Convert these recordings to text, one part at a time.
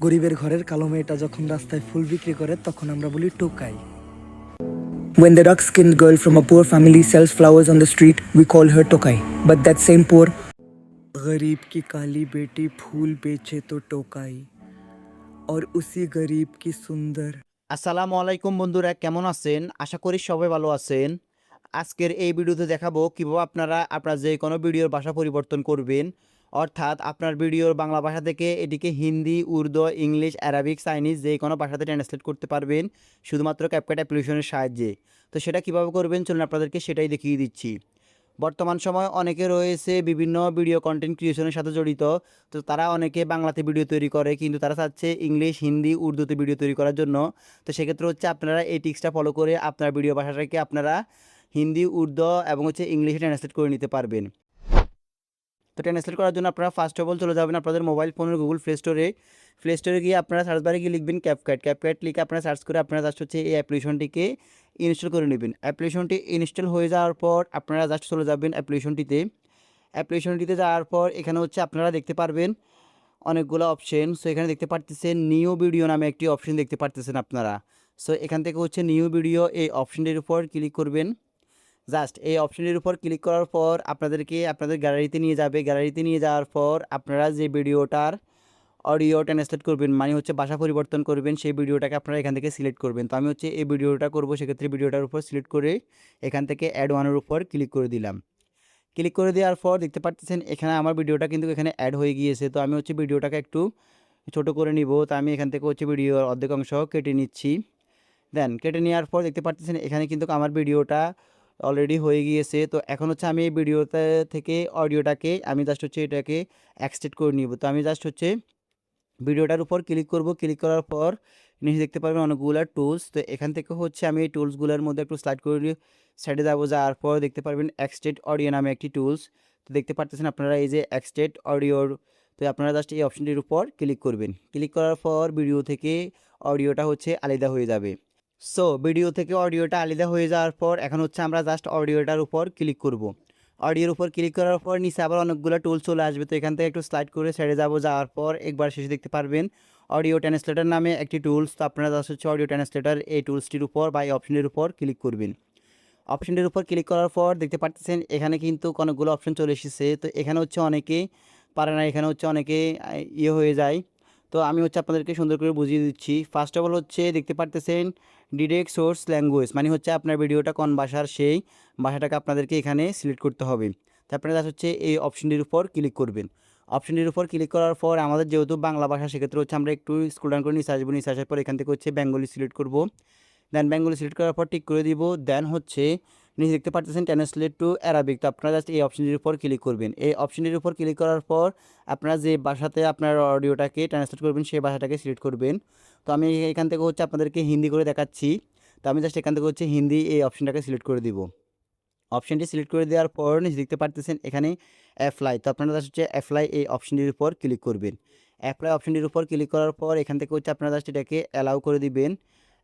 গরিবের ঘরের কালো মেয়েটা যখন রাস্তায় ফুল বিক্রি করে তখন আমরা বলি টোকাই। When the dark-skinned girl from a poor family sells flowers on the street, we call her tokai. But that same poor गरीब की काली बेटी फूल बेचे तो टोकाई और उसी गरीब की सुंदर। আসসালামু আলাইকুম বন্ধুরা, কেমন আছেন? আশা করি সবাই ভালো আছেন। আজকের এই ভিডিওতে দেখাবো কিভাবে আপনারা আপনার যে কোনো ভিডিওর ভাষা পরিবর্তন করবেন। অর্থাৎ আপনার ভিডিওর বাংলা ভাষা থেকে এটিকে Hindi, Urdu, English, Arabic, Chinese যে কোনো ভাষাতে ট্রান্সলেট করতে পারবেন শুধুমাত্র ক্যাপকাট অ্যাপ্লিকেশনের সাহায্যে। তো সেটা কিভাবে করবেন চলুন আপনাদেরকে সেটাই দেখিয়ে দিচ্ছি। বর্তমান সময় অনেকে রয়েছে বিভিন্ন ভিডিও কন্টেন্ট ক্রিয়েশনের সাথে জড়িত। তো তারা অনেকে বাংলাতে ভিডিও তৈরি করে, কিন্তু তারা চাচ্ছে ইংলিশ, হিন্দি, উর্দুতে ভিডিও তৈরি করার জন্য। তো সেক্ষেত্রে হচ্ছে আপনারা এই টিক্সটা ফলো করে আপনার ভিডিও ভাষাটাকে আপনারা হিন্দি, উর্দু এবং ইংলিশে ট্রান্সলেট করে নিতে পারবেন। তো ট্রান্সলেট করার জন্য আপনারা ফার্স্ট অফ অল চলে যাবেন আপনাদের মোবাইল ফোনের গুগল প্লে স্টোরে গিয়ে আপনারা সার্চ বারে গিয়ে লিখবেন ক্যাপকাট লিখে আপনারা সার্চ করে আপনারা জাস্ট হচ্ছে এই অ্যাপ্লিকেশনটিকে ইনস্টল করে নেবেন। অ্যাপ্লিকেশনটি ইনস্টল হয়ে যাওয়ার পর আপনারা জাস্ট চলে যাবেন অ্যাপ্লিকেশনটিতে যাওয়ার পর এখানে হচ্ছে আপনারা দেখতে পারবেন অনেকগুলো অপশন। সো এখানে দেখতে পারতেছেন নিউ ভিডিও নামে একটি অপশন দেখতে পারতেছেন আপনারা। সো এখান থেকে হচ্ছে নিউ ভিডিও এই অপশনটির উপর ক্লিক করবেন। জাস্ট এই অপশনের উপর ক্লিক করার পর আপনাদেরকে আপনাদের গ্যালারিতে নিয়ে যাবে। গ্যালারিতে নিয়ে যাওয়ার পর আপনারা যে ভিডিওটার অডিও ট্রান্সলেট করবেন, মানে হচ্ছে ভাষা পরিবর্তন করবেন, সেই ভিডিওটাকে আপনারা এখান থেকে সিলেক্ট করবেন। তো আমি হচ্ছে এই ভিডিওটা করব, সেক্ষেত্রে ভিডিওটার উপর সিলেক্ট করে এখান থেকে অ্যাড ওয়ানের উপর ক্লিক করে দিলাম। ক্লিক করে দেওয়ার পর দেখতে পাচ্ছেন এখানে আমার ভিডিওটা কিন্তু এখানে অ্যাড হয়ে গিয়েছে। তো আমি হচ্ছে ভিডিওটাকে একটু ছোট করে নিব। তো আমি এখান থেকে হচ্ছে ভিডিওর অর্ধেক অংশ কেটে নিচ্ছি। দেন কেটে নেওয়ার পর দেখতে পাচ্ছেন এখানে কিন্তু আমার ভিডিওটা অলরেডি হয়ে গিয়েছে। তো এখন হচ্ছে আমি এই ভিডিওতে থেকে অডিওটাকে আমি জাস্ট হচ্ছে এটাকে এক্সট্রাক্ট করে নিব। তো আমি জাস্ট হচ্ছে ভিডিওটার উপর ক্লিক করব। ক্লিক করার পর নিচে দেখতে পারবেন অনেকগুলো টুলস। তো এখান থেকে হচ্ছে আমি এই টুলসগুলোর মধ্যে একটু স্লাইড করে সাইডে যাবো। যাওয়ার পর দেখতে পারবেন এক্সট্রাক্ট অডিও নামে একটি টুলস। তো দেখতে পারতেছেন আপনারা এই যে এক্সট্রাক্ট অডিওর। তো আপনারা জাস্ট এই অপশনটির উপর ক্লিক করবেন। ক্লিক করার পর ভিডিও থেকে অডিওটা হচ্ছে আলাদা হয়ে যাবে। সো ভিডিও থেকে অডিওটা আলাদা হয়ে যাওয়ার পর এখন হচ্ছে আমরা জাস্ট অডিওটার উপর ক্লিক করব। অডিওর উপর ক্লিক করার পর নিচে আবার অনেকগুলো টুল চলে আসবে। তো এখান থেকে একটু স্লাইড করে ছেড়ে যাবো। যাওয়ার পর একবার শেষে দেখতে পারবেন অডিও ট্রান্সলেটার নামে একটি টুলস। তো আপনারা জাস্ট হচ্ছে অডিও ট্রান্সলেটার এই টুলসটির উপর বা এই অপশনের উপর ক্লিক করবেন। অপশনটির উপর ক্লিক করার পর দেখতে পাচ্ছেন এখানে কিন্তু অনেকগুলো অপশন চলে এসেছে। তো এখানে হচ্ছে অনেকে পারে না, এখানে হচ্ছে অনেকে ইয়ে হয়ে যায়। তো আমি হচ্ছে আপনাদেরকে সুন্দর করে বুঝিয়ে দিচ্ছি। ফার্স্ট অফ অল হচ্ছে দেখতে পারতেছেন ডিরেক্ট সোর্স ল্যাঙ্গুয়েজ, মানে হচ্ছে আপনার ভিডিওটা কোন ভাষার সেই ভাষাটাকে আপনাদেরকে এখানে সিলেক্ট করতে হবে। তারপরে জাস্ট হচ্ছে এই অপশনটির উপর ক্লিক করবেন। অপশনটির উপর ক্লিক করার পর আমাদের যেহেতু বাংলা ভাষা, সেক্ষেত্রে হচ্ছে আমরা একটু স্ক্রল ডাউন করে নিচে আসবো। নিচে আসার পর এখান থেকে হচ্ছে বেঙ্গলি সিলেক্ট করব। দেন বেঙ্গলি সিলেক্ট করার পর টিক করে দিব। দেন হচ্ছে নিচে দেখতে পাচ্ছেন ট্রান্সলেট টু অ্যারাবিক। তো আপনারা জাস্ট এই অপশনটির উপর ক্লিক করবেন। এই অপশনটির উপর ক্লিক করার পর আপনারা যে ভাষাতে আপনার অডিওটাকে ট্রান্সলেট করবেন সেই ভাষাটাকে সিলেক্ট করবেন। তো আমি এখান থেকে হচ্ছে আপনাদেরকে হিন্দি করে দেখাচ্ছি। তো আমি জাস্ট এখান থেকে হচ্ছে হিন্দি এই অপশনটাকে সিলেক্ট করে দিব। অপশনটি সিলেক্ট করে দেওয়ার পর নিচে দেখতে পারতেছেন এখানে অ্যাপ্লাই। তো আপনারা জাস্ট হচ্ছে অ্যাপ্লাই এই অপশনটির উপর ক্লিক করবেন। অ্যাপ্লাই অপশনটির উপর ক্লিক করার পর এখান থেকে হচ্ছে আপনারা জাস্ট এটাকে অ্যালাউ করে দিবেন।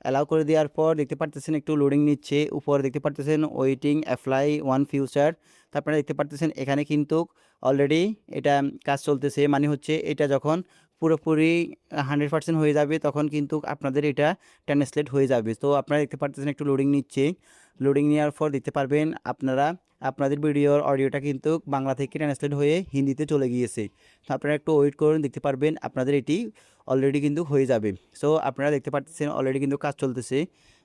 অ্যালাউ করে দেওয়ার পর দেখতে পারতেছেন একটু লোডিং নিচ্ছে। উপরে দেখতে পারতেছেন ওয়েটিং অ্যাপ্লাই ওয়ান ফিউচার। তো আপনারা দেখতে পারতেছেন এখানে কিন্তু অলরেডি এটা কাজ চলতেছে, মানে হচ্ছে এটা যখন পুরোপুরি 100% হয়ে যাবে তখন কিন্তু আপনাদের এটা ট্রান্সলেট হয়ে যাবে। তো আপনারা দেখতে পারতেছেন একটু লোডিং নিচ্ছে। লোডিং নেওয়ার পর দেখতে পারবেন আপনারা আপনাদের ভিডিওর অডিওটা কিন্তু বাংলা থেকে ট্রান্সলেট হয়ে হিন্দিতে চলে গিয়েছে। তো আপনারা একটু ওয়েট করুন, দেখতে পারবেন আপনাদের এটি অলরেডি কিন্তু হয়ে যাবে। সো আপনারা দেখতে পাচ্ছেন অলরেডি কিন্তু কাজ চলতেছে।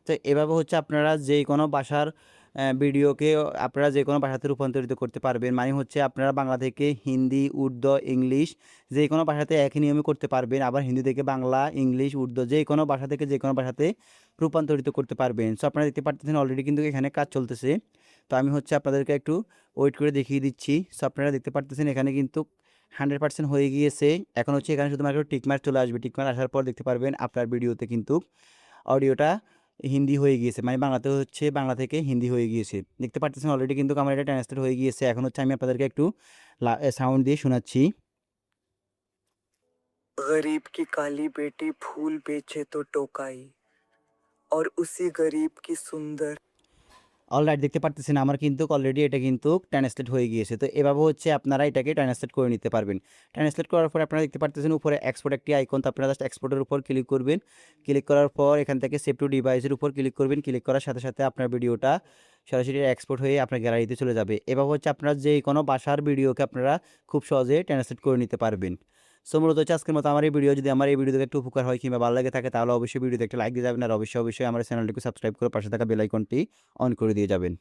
তো এভাবে হচ্ছে আপনারা যে কোনো ভাষার ভিডিওকে আপনারা যে কোনো ভাষাতে রূপান্তরিত করতে পারবেন, মানে হচ্ছে আপনারা বাংলা থেকে হিন্দি, উর্দু, ইংলিশ যে কোনো ভাষাতে একই নিয়মে করতে পারবেন। আবার হিন্দি থেকে বাংলা, ইংলিশ, উর্দু যে কোনো ভাষা থেকে যে কোনো ভাষাতে রূপান্তরিত করতে পারবেন। সো আপনারা দেখতে পাচ্ছেন অলরেডি কিন্তু এখানে কাজ চলতেছে। তো আমি হচ্ছে আপনাদেরকে একটু ওয়েট করে দেখিয়ে দিচ্ছি। সো আপনারা দেখতে পাচ্ছেন এখানে কিন্তু 100% হয়ে গিয়েছে। এখন হচ্ছে এখানে শুধুমাত্র টিকমার্ক চলে আসবে। টিকমার্ক আসার পর দেখতে পারবেন আপনার ভিডিওতে কিন্তু অডিওটা হিন্দি হয়ে গিয়েছে, মানে বাংলাতে হচ্ছে বাংলা থেকে হিন্দি হয়ে গিয়েছে। দেখতে পাচ্ছেন অলরেডি কিন্তু আমার এটা ট্রান্সলেট হয়ে গিয়েছে। এখন হচ্ছে আমি আপনাদেরকে একটু সাউন্ড দিয়ে শোনাচ্ছি। गरीब की काली बेटी फूल बेचे तो टोकाई और उसी गरीब की सुंदर। অলরাইট দেখতে পারতেছেন আমার কিন্তু অলরেডি এটা কিন্তু ট্রান্সলেট হয়ে গিয়েছে। তো এভাবে হচ্ছে আপনারা এটাকে ট্রান্সলেট করে নিতে পারবেন। ট্রান্সলেট করার পরে আপনারা দেখতে পারতেছেন উপরে এক্সপোর্ট একটি আইকন, তো আপনারা জাস্ট এক্সপোর্টের উপর ক্লিক করবেন। ক্লিক করার পর এখান থেকে সেভ টু ডিভাইসের উপর ক্লিক করবেন। ক্লিক করার সাথে সাথে আপনার ভিডিওটা সরাসরি এক্সপোর্ট হয়ে আপনার গ্যালারিতে চলে যাবে। এভাবে হচ্ছে আপনারা যে কোনো ভাষার ভিডিওকে আপনারা খুব সহজে ট্রান্সলেট করে নিতে পারবেন। সো মূলত হচ্ছে আজকের মতো আমার এই ভিডিও, যদি আমার এই ভিডিও থেকে একটু উপকার হয় কিংবা ভালো লাগে থাকে তাহলে অবশ্যই ভিডিওতে একটা লাইক দিয়ে যাবেন, আর অবশ্যই আমার চ্যানেলটিকে সাবস্ক্রাইব করে পাশে থাকা বেল আইকনটি অন করে দিয়ে যাবেন।